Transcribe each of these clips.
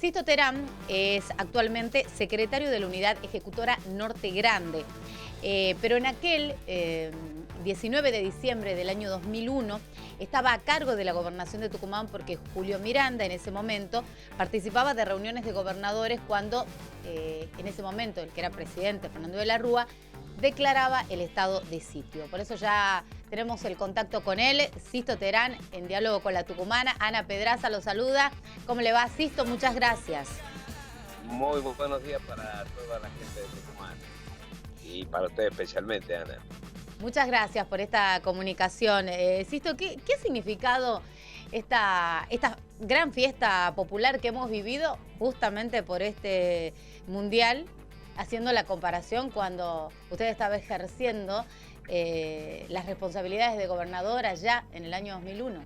Sisto Terán es actualmente secretario de la Unidad Ejecutora Norte Grande, pero en aquel 19 de diciembre del año 2001 estaba a cargo de la gobernación de Tucumán porque Julio Miranda en ese momento participaba de reuniones de gobernadores cuando en ese momento el que era presidente, Fernando de la Rúa, declaraba el estado de sitio. Por eso ya tenemos el contacto con él, Sisto Terán, en diálogo con la tucumana. Ana Pedraza lo saluda. ¿Cómo le va, Sisto? Muchas gracias. Muy buenos días para toda la gente de Tucumán y para usted especialmente, Ana. Muchas gracias por esta comunicación. Sisto, ¿qué ha significado esta gran fiesta popular que hemos vivido justamente por este mundial, haciendo la comparación cuando usted estaba ejerciendo las responsabilidades de gobernadora ya en el año 2001?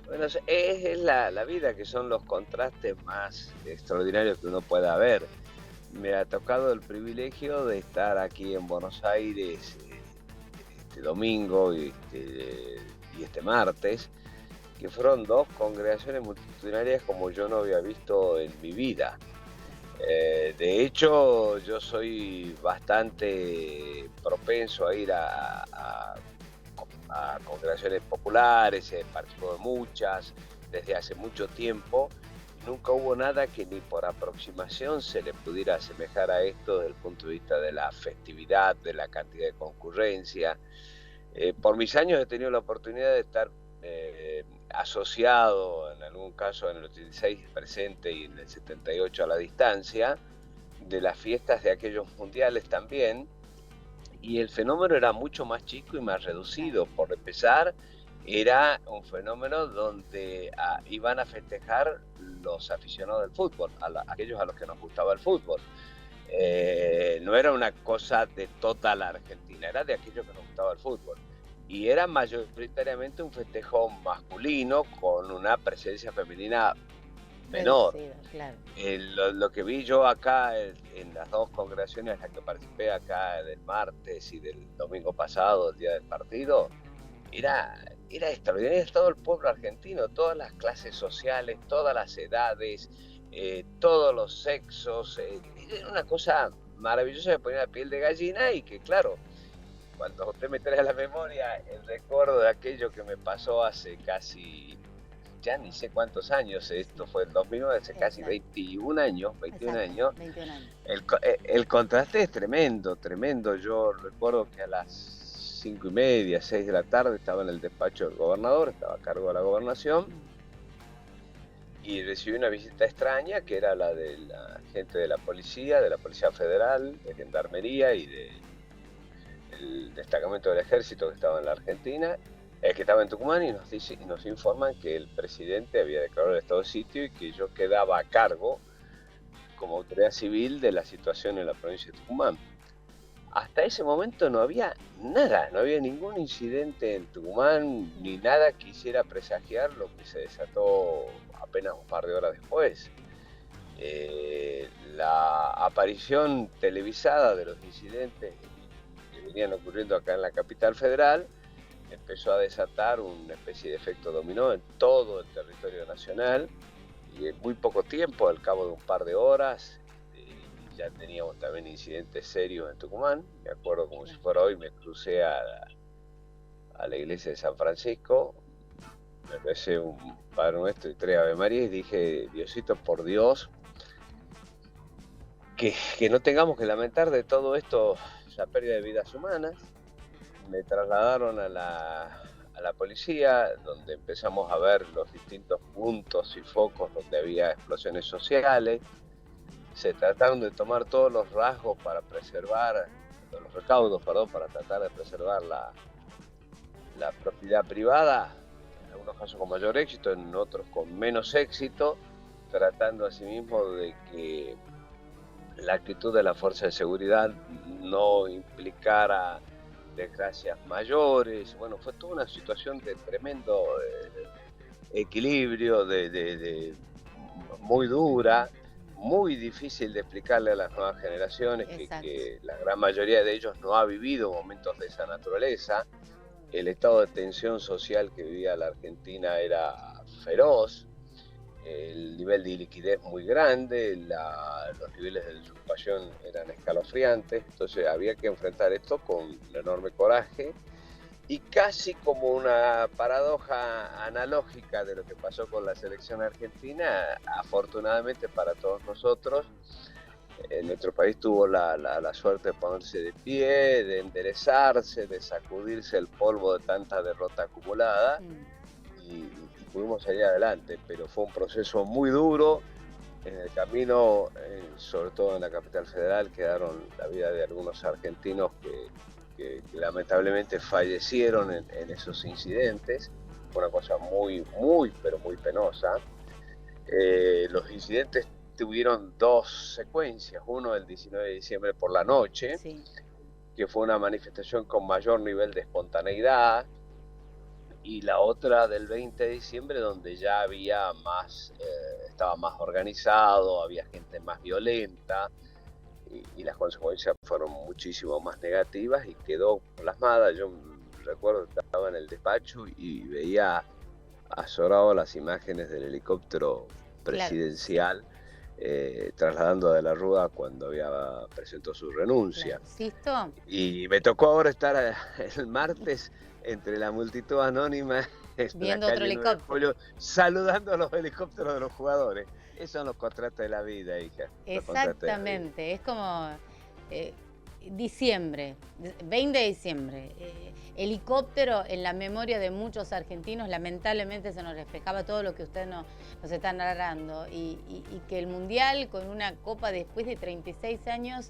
Bueno, es la vida, que son los contrastes más extraordinarios que uno pueda ver. Me ha tocado el privilegio de estar aquí en Buenos Aires este domingo y este martes, que fueron dos congregaciones multitudinarias como yo no había visto en mi vida. De hecho, yo soy bastante propenso a ir a congregaciones populares, participo de muchas desde hace mucho tiempo. Nunca hubo nada que ni por aproximación se le pudiera asemejar a esto desde el punto de vista de la festividad, de la cantidad de concurrencia. Por mis años he tenido la oportunidad de estar asociado, en algún caso en el 86 presente y en el 78 a la distancia, de las fiestas de aquellos mundiales también, y el fenómeno era mucho más chico y más reducido. Por empezar, era un fenómeno donde iban a festejar los aficionados del fútbol, aquellos a los que nos gustaba el fútbol. No era una cosa de toda la Argentina, era de aquellos que nos gustaba el fútbol. Y era mayoritariamente un festejo masculino con una presencia femenina menor. Reducida, claro. Lo que vi yo acá en las dos congregaciones en las que participé acá del martes y del domingo pasado, el día del partido, era extraordinario. Era todo el pueblo argentino, todas las clases sociales, todas las edades, todos los sexos. Era una cosa maravillosa, me ponía la piel de gallina. Y que claro, cuando usted me trae a la memoria el recuerdo de aquello que me pasó hace casi, ya ni sé cuántos años, esto fue el 2009, hace casi 21 años, 21 Exacto, años, 21 años. el contraste es tremendo, tremendo. Yo recuerdo que a las 5:30, 6 de la tarde estaba en el despacho del gobernador, estaba a cargo de la gobernación, y recibí una visita extraña, que era la de la gente de la Policía Federal, de Gendarmería y del destacamento del Ejército que estaba en la Argentina, que estaba en Tucumán, y nos informan que el presidente había declarado el estado de sitio y que yo quedaba a cargo como autoridad civil de la situación en la provincia de Tucumán. Hasta ese momento no había nada, no había ningún incidente en Tucumán, ni nada que hiciera presagiar lo que se desató apenas un par de horas después. La aparición televisada de los incidentes que venían ocurriendo acá en la capital federal empezó a desatar una especie de efecto dominó en todo el territorio nacional, y en muy poco tiempo, al cabo de un par de horas, ya teníamos también incidentes serios en Tucumán. Me acuerdo como si fuera hoy, me crucé a la iglesia de San Francisco, me recé un Padre Nuestro y 3 Ave María y dije: Diosito, por Dios, que no tengamos que lamentar de todo esto la pérdida de vidas humanas. Me trasladaron a la policía, donde empezamos a ver los distintos puntos y focos donde había explosiones sociales. Se trataron de tomar todos los rasgos para preservar, los recaudos, perdón, para tratar de preservar la propiedad privada, en algunos casos con mayor éxito, en otros con menos éxito, tratando asimismo de que la actitud de la fuerza de seguridad no implicara desgracias mayores. Bueno, fue toda una situación de tremendo equilibrio, muy dura, muy difícil de explicarle a las nuevas generaciones, que la gran mayoría de ellos no ha vivido momentos de esa naturaleza. El estado de tensión social que vivía la Argentina era feroz. el nivel de liquidez muy grande, los niveles de desocupación eran escalofriantes, entonces había que enfrentar esto con un enorme coraje y casi como una paradoja analógica de lo que pasó con la selección argentina, afortunadamente para todos nosotros, nuestro país tuvo la suerte de ponerse de pie, de enderezarse, de sacudirse el polvo de tanta derrota acumulada y pudimos salir adelante, pero fue un proceso muy duro. En el camino, sobre todo en la capital federal, quedaron la vida de algunos argentinos que lamentablemente fallecieron en esos incidentes. Fue una cosa pero muy penosa. Los incidentes tuvieron dos secuencias, uno el 19 de diciembre por la noche, Sí. que fue una manifestación con mayor nivel de espontaneidad, y la otra del 20 de diciembre donde ya había más, estaba más organizado, había gente más violenta y las consecuencias fueron muchísimo más negativas y quedó plasmada. Yo recuerdo que estaba en el despacho y veía azorado las imágenes del helicóptero presidencial, trasladando a De la Rúa cuando presentó su renuncia. Claro. ¿Sisto? Y me tocó ahora estar el martes entre la multitud anónima en Viendo la otro calle 9 de helicóptero. Julio, saludando a los helicópteros de los jugadores. Esos son los contrastes de la vida, hija. Exactamente, es como diciembre, 20 de diciembre. Helicóptero en la memoria de muchos argentinos, lamentablemente se nos reflejaba todo lo que usted nos está narrando. Y que el Mundial, con una copa después de 36 años,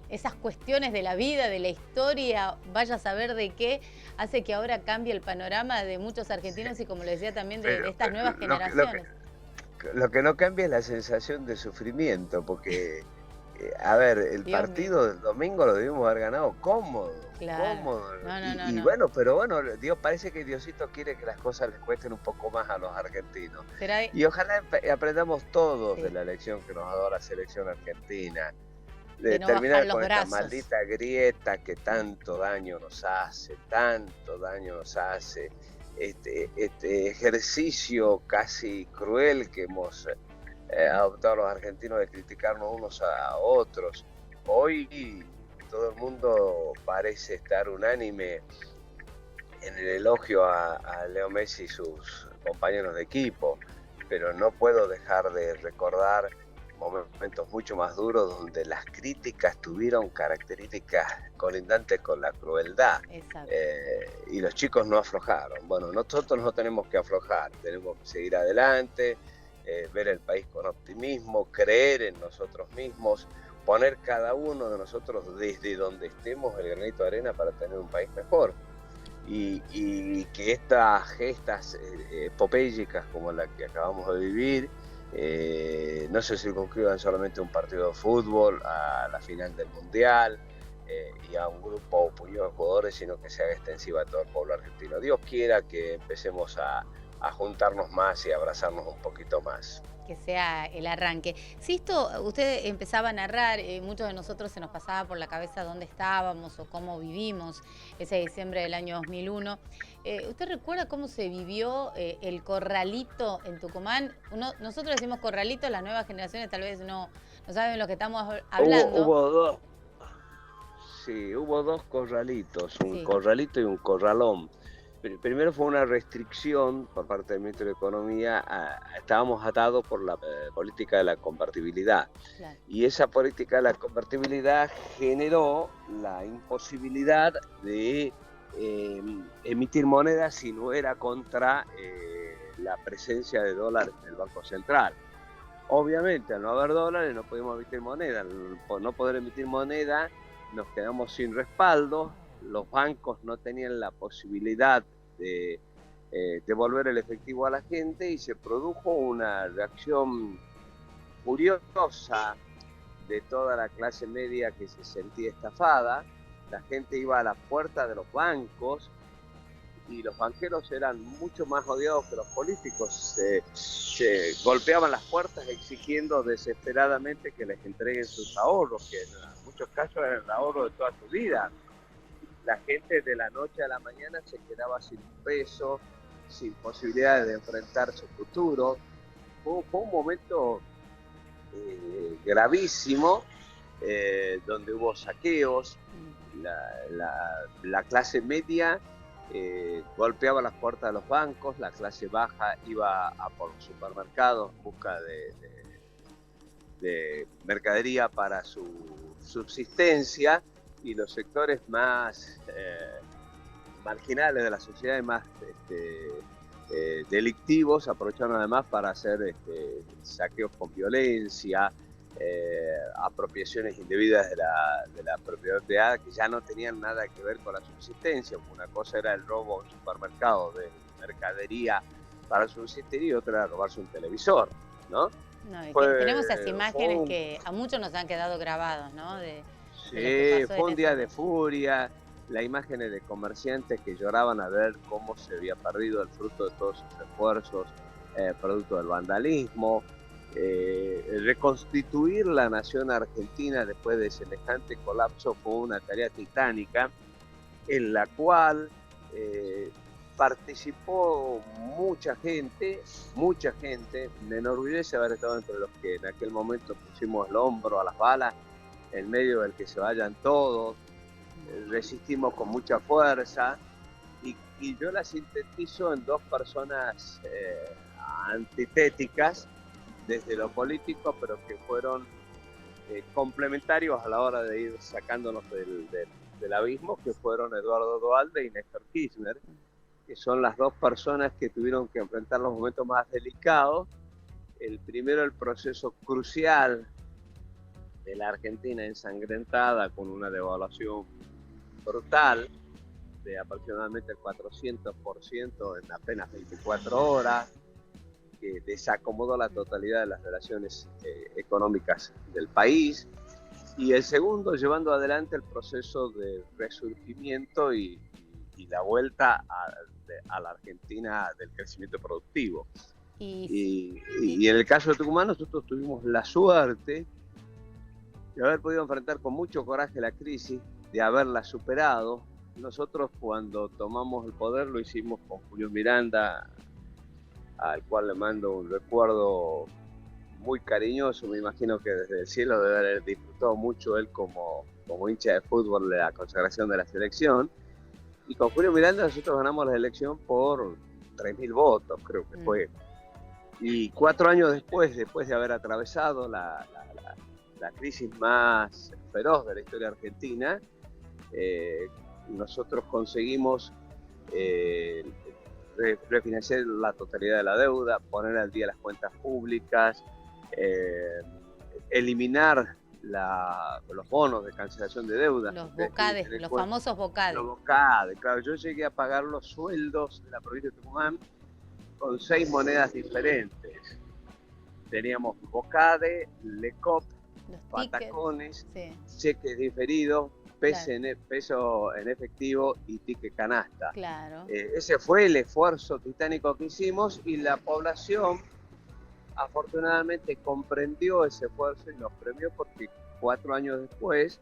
esas cuestiones de la vida, de la historia, vaya a saber de qué, hace que ahora cambie el panorama de muchos argentinos y, como le decía, también de estas nuevas generaciones. Lo que no cambia es la sensación de sufrimiento, porque, a ver, el Dios partido del domingo lo debimos haber ganado cómodo, Claro. cómodo. No. Bueno, pero bueno, Dios parece que Diosito quiere que las cosas les cuesten un poco más a los argentinos. Y ojalá aprendamos todos de la lección que nos ha dado la selección argentina, de no terminar bajar con los esta brazos. maldita grieta que tanto daño nos hace, este ejercicio casi cruel que hemos adoptado los argentinos de criticarnos unos a otros. Hoy todo el mundo parece estar unánime en el elogio a Leo Messi y sus compañeros de equipo, pero no puedo dejar de recordar momentos mucho más duros donde las críticas tuvieron características colindantes con la crueldad. Y los chicos no aflojaron. Bueno, nosotros no tenemos que aflojar, tenemos que seguir adelante, ver el país con optimismo, creer en nosotros mismos, poner cada uno de nosotros desde donde estemos el granito de arena para tener un país mejor. Y que estas gestas epopélicas como la que acabamos de vivir no se circunscriban solamente a un partido de fútbol, a la final del Mundial y a un grupo puñado de jugadores, sino que se haga extensiva a todo el pueblo argentino. Dios quiera que empecemos a juntarnos más y abrazarnos un poquito más. Que sea el arranque. Sisto, usted empezaba a narrar, muchos de nosotros se nos pasaba por la cabeza dónde estábamos o cómo vivimos ese diciembre del año 2001. ¿Usted recuerda cómo se vivió el corralito en Tucumán? Nosotros decimos corralito, las nuevas generaciones tal vez no saben lo que estamos hablando. Hubo dos corralitos, un corralito y un corralón. Primero fue una restricción por parte del Ministro de Economía, estábamos atados por la política de la convertibilidad. Claro. Y esa política de la convertibilidad generó la imposibilidad de emitir moneda si no era contra la presencia de dólares en el Banco Central. Obviamente, al no haber dólares no podíamos emitir moneda. Por no poder emitir moneda nos quedamos sin respaldo. Los bancos no tenían la posibilidad de devolver el efectivo a la gente y se produjo una reacción furiosa de toda la clase media que se sentía estafada. La gente iba a la puerta de los bancos y los banqueros eran mucho más odiados que los políticos. Se golpeaban las puertas exigiendo desesperadamente que les entreguen sus ahorros, que en muchos casos eran el ahorro de toda su vida. La gente de la noche a la mañana se quedaba sin un peso, sin posibilidades de enfrentar su futuro. Fue un momento gravísimo, donde hubo saqueos, la clase media golpeaba las puertas de los bancos, la clase baja iba a por los supermercados en busca de mercadería para su subsistencia, y los sectores más marginales de la sociedad y más delictivos aprovecharon además para hacer saqueos con violencia, apropiaciones indebidas de la propiedad que ya no tenían nada que ver con la subsistencia. Una cosa era el robo a un supermercado de mercadería para subsistir y otra era robarse un televisor, ¿no? No, tenemos esas imágenes que a muchos nos han quedado grabados, ¿no? Sí, fue un día de furia, las imágenes de comerciantes que lloraban a ver cómo se había perdido el fruto de todos sus esfuerzos, producto del vandalismo. Reconstituir la nación argentina después de semejante colapso fue una tarea titánica en la cual participó mucha gente. Me enorgullece haber estado entre los que en aquel momento pusimos el hombro a las balas, en medio del que se vayan todos, resistimos con mucha fuerza, y yo la sintetizo en dos personas antitéticas desde lo político, pero que fueron complementarios a la hora de ir sacándonos del abismo, que fueron Eduardo Duhalde y Néstor Kirchner, que son las dos personas que tuvieron que enfrentar los momentos más delicados. El primero, el proceso crucial de la Argentina ensangrentada con una devaluación brutal de aproximadamente el 400% en apenas 24 horas, que desacomodó la totalidad de las relaciones económicas del país. Y el segundo, llevando adelante el proceso de resurgimiento y la vuelta a la Argentina del crecimiento productivo. Y en el caso de Tucumán, nosotros tuvimos la suerte de haber podido enfrentar con mucho coraje la crisis, de haberla superado. Nosotros, cuando tomamos el poder, lo hicimos con Julio Miranda, al cual le mando un recuerdo muy cariñoso. Me imagino que desde el cielo debe haber disfrutado mucho él como hincha de fútbol de la consagración de la selección. Y con Julio Miranda nosotros ganamos la elección por 3.000 votos, creo que fue. Y 4 años después de haber atravesado la crisis más feroz de la historia argentina, nosotros conseguimos refinanciar la totalidad de la deuda, poner al día las cuentas públicas, eliminar los bonos de cancelación de deuda. Los bocades, los famosos bocades. Los bocades, claro. Yo llegué a pagar los sueldos de la provincia de Tucumán con 6 monedas diferentes. Teníamos bocade, lecop, patacones, cheques diferidos, peso en efectivo y ticket canasta. Claro. Ese fue el esfuerzo titánico que hicimos, y la población afortunadamente comprendió ese esfuerzo y nos premió, porque 4 años después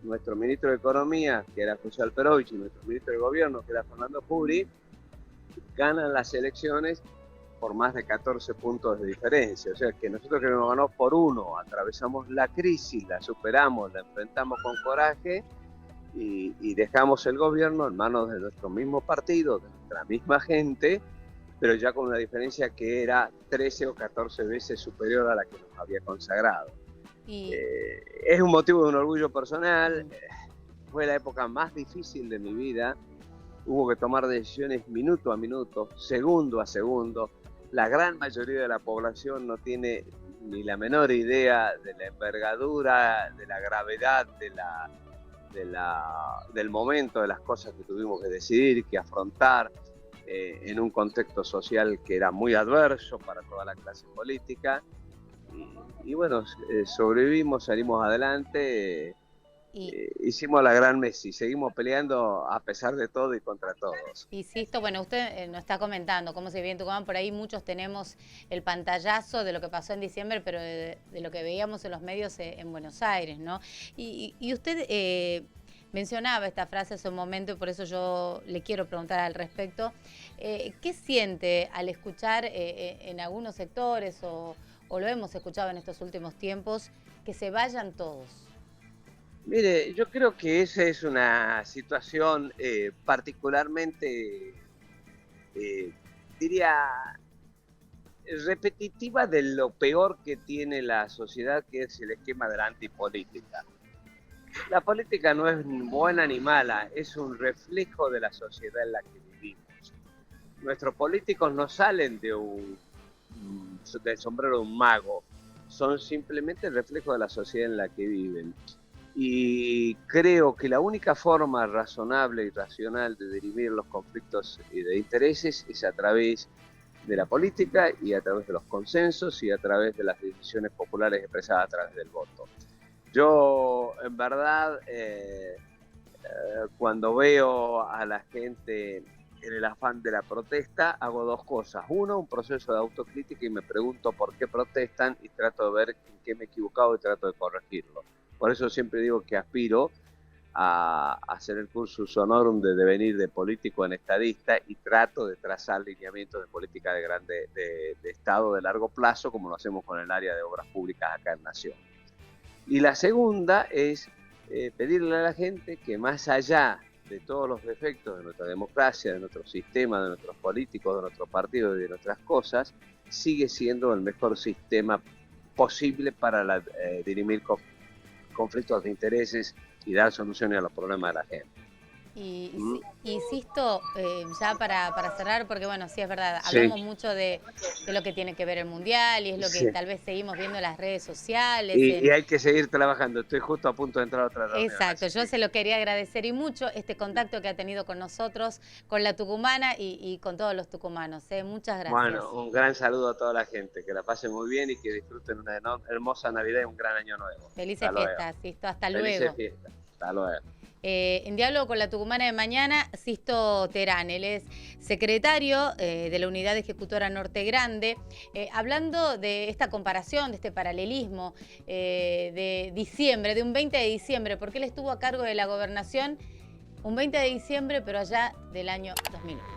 nuestro ministro de Economía, que era José Alperovich, y nuestro ministro de Gobierno, que era Fernando Puri, ganan las elecciones por más de 14 puntos de diferencia. O sea que nosotros, que nos ganó por 1, atravesamos la crisis, la superamos, la enfrentamos con coraje y dejamos el gobierno en manos de nuestro mismo partido, de nuestra misma gente, pero ya con una diferencia que era 13 o 14 veces superior a la que nos había consagrado. Es un motivo de un orgullo personal. Fue la época más difícil de mi vida. Hubo que tomar decisiones minuto a minuto, segundo a segundo. La gran mayoría de la población no tiene ni la menor idea de la envergadura, de la gravedad, del momento, de las cosas que tuvimos que decidir, que afrontar en un contexto social que era muy adverso para toda la clase política. Y bueno, sobrevivimos, salimos adelante. Hicimos la gran Messi, seguimos peleando a pesar de todo y contra todos. Insisto, bueno, usted nos está comentando cómo se vive en Tucumán, por ahí muchos tenemos el pantallazo de lo que pasó en diciembre, pero de lo que veíamos en los medios en Buenos Aires, ¿no? Y usted mencionaba esta frase hace un momento y por eso yo le quiero preguntar al respecto. ¿Qué siente al escuchar en algunos sectores o lo hemos escuchado en estos últimos tiempos, que se vayan todos? Mire, yo creo que esa es una situación particularmente, eh, diría, repetitiva de lo peor que tiene la sociedad, que es el esquema de la antipolítica. La política no es ni buena ni mala, es un reflejo de la sociedad en la que vivimos. Nuestros políticos no salen del sombrero de un mago, son simplemente el reflejo de la sociedad en la que viven. Y creo que la única forma razonable y racional de dirimir los conflictos de intereses es a través de la política y a través de los consensos y a través de las decisiones populares expresadas a través del voto. Yo, en verdad, cuando veo a la gente en el afán de la protesta, hago dos cosas. Uno, un proceso de autocrítica y me pregunto por qué protestan y trato de ver en qué me he equivocado y trato de corregirlo. Por eso siempre digo que aspiro a hacer el cursus honorum de devenir de político en estadista y trato de trazar lineamientos de política de Estado de largo plazo, como lo hacemos con el área de obras públicas acá en Nación. Y la segunda es pedirle a la gente que más allá de todos los defectos de nuestra democracia, de nuestro sistema, de nuestros políticos, de nuestros partidos y de nuestras cosas, sigue siendo el mejor sistema posible para dirimir conflictos de intereses y dar soluciones a los problemas de la gente. Insisto, ya para cerrar, porque bueno, sí es verdad, Sí, hablamos mucho de lo que tiene que ver el Mundial y es lo que sí. tal vez seguimos viendo en las redes sociales. Y hay que seguir trabajando. Estoy justo a punto de entrar a otra reunión. Exacto, yo Que... se lo quería agradecer y mucho este contacto que ha tenido con nosotros, con la tucumana y con todos los tucumanos. Muchas gracias. Bueno, un gran saludo a toda la gente, que la pasen muy bien y que disfruten una hermosa Navidad y un gran año nuevo. Felices fiestas, Sisto, hasta luego. Felices fiestas, hasta luego. En diálogo con la tucumana de mañana, Sisto Terán, él es secretario de la Unidad Ejecutora Norte Grande, hablando de esta comparación, de este paralelismo de diciembre, de un 20 de diciembre, porque él estuvo a cargo de la gobernación un 20 de diciembre, pero allá del año 2001.